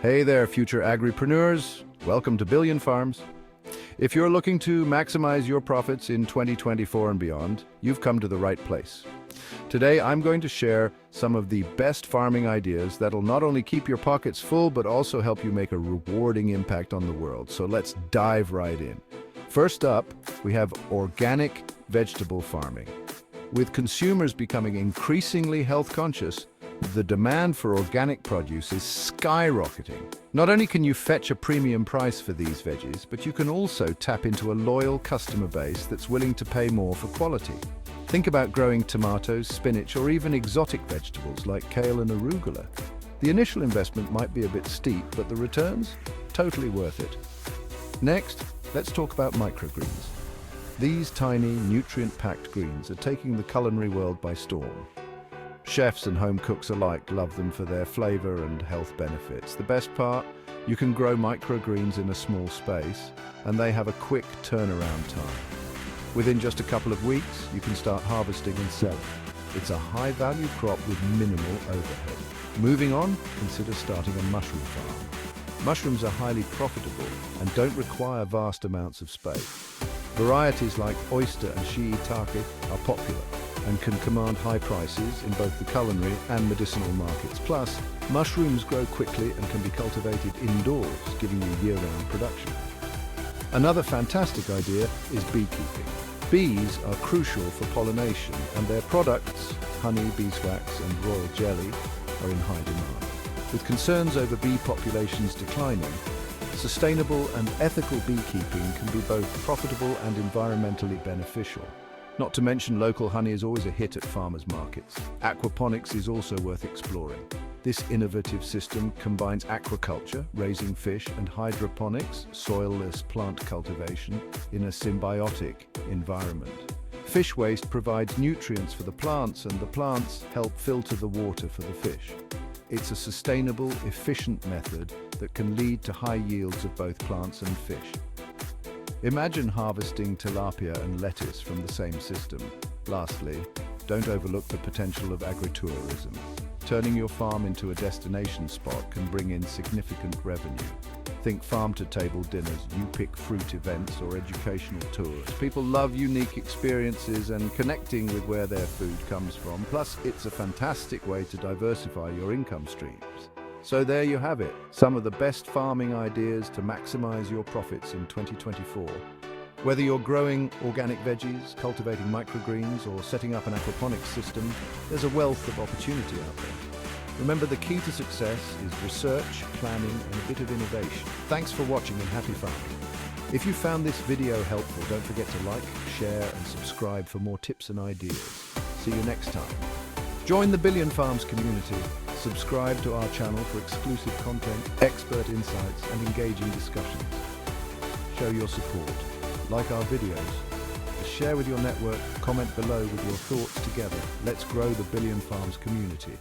Hey there, future agripreneurs. Welcome to Billion Farms. If you're looking to maximize your profits in 2024 and beyond, you've come to the right place. Today, I'm going to share some of the best farming ideas that'll not only keep your pockets full, but also help you make a rewarding impact on the world. So let's dive right in. First up, we have organic vegetable farming. With consumers becoming increasingly health conscious, the demand for organic produce is skyrocketing. Not only can you fetch a premium price for these veggies, but you can also tap into a loyal customer base that's willing to pay more for quality. Think about growing tomatoes, spinach, or even exotic vegetables like kale and arugula. The initial investment might be a bit steep, but the returns? Totally worth it. Next, let's talk about microgreens. These tiny, nutrient-packed greens are taking the culinary world by storm. Chefs and home cooks alike love them for their flavor and health benefits. The best part? You can grow microgreens in a small space, and they have a quick turnaround time. Within just a couple of weeks, you can start harvesting and selling. It's a high-value crop with minimal overhead. Moving on, consider starting a mushroom farm. Mushrooms are highly profitable and don't require vast amounts of space. Varieties like oyster and shiitake are popular and can command high prices in both the culinary and medicinal markets. Plus, mushrooms grow quickly and can be cultivated indoors, giving you year-round production. Another fantastic idea is beekeeping. Bees are crucial for pollination, and their products, honey, beeswax, and royal jelly, are in high demand. With concerns over bee populations declining, sustainable and ethical beekeeping can be both profitable and environmentally beneficial. Not to mention, local honey is always a hit at farmers' markets. Aquaponics is also worth exploring. This innovative system combines aquaculture, raising fish, and hydroponics, soil-less plant cultivation, in a symbiotic environment. Fish waste provides nutrients for the plants, and the plants help filter the water for the fish. It's a sustainable, efficient method that can lead to high yields of both plants and fish. Imagine harvesting tilapia and lettuce from the same system. Lastly, don't overlook the potential of agritourism. Turning your farm into a destination spot can bring in significant revenue. Think farm-to-table dinners, you-pick fruit events, or educational tours. People love unique experiences and connecting with where their food comes from. Plus, it's a fantastic way to diversify your income streams. So there you have it, some of the best farming ideas to maximize your profits in 2024. Whether you're growing organic veggies, cultivating microgreens, or setting up an aquaponics system, there's a wealth of opportunity out there. Remember, the key to success is research, planning, and a bit of innovation. Thanks for watching and happy farming. If you found this video helpful, don't forget to like, share, and subscribe for more tips and ideas. See you next time. Join the Billion Farms community. Subscribe to our channel for exclusive content, expert insights, and engaging discussions. Show your support. Like our videos. Share with your network. Comment below with your thoughts together. Let's grow the Billion Farms community.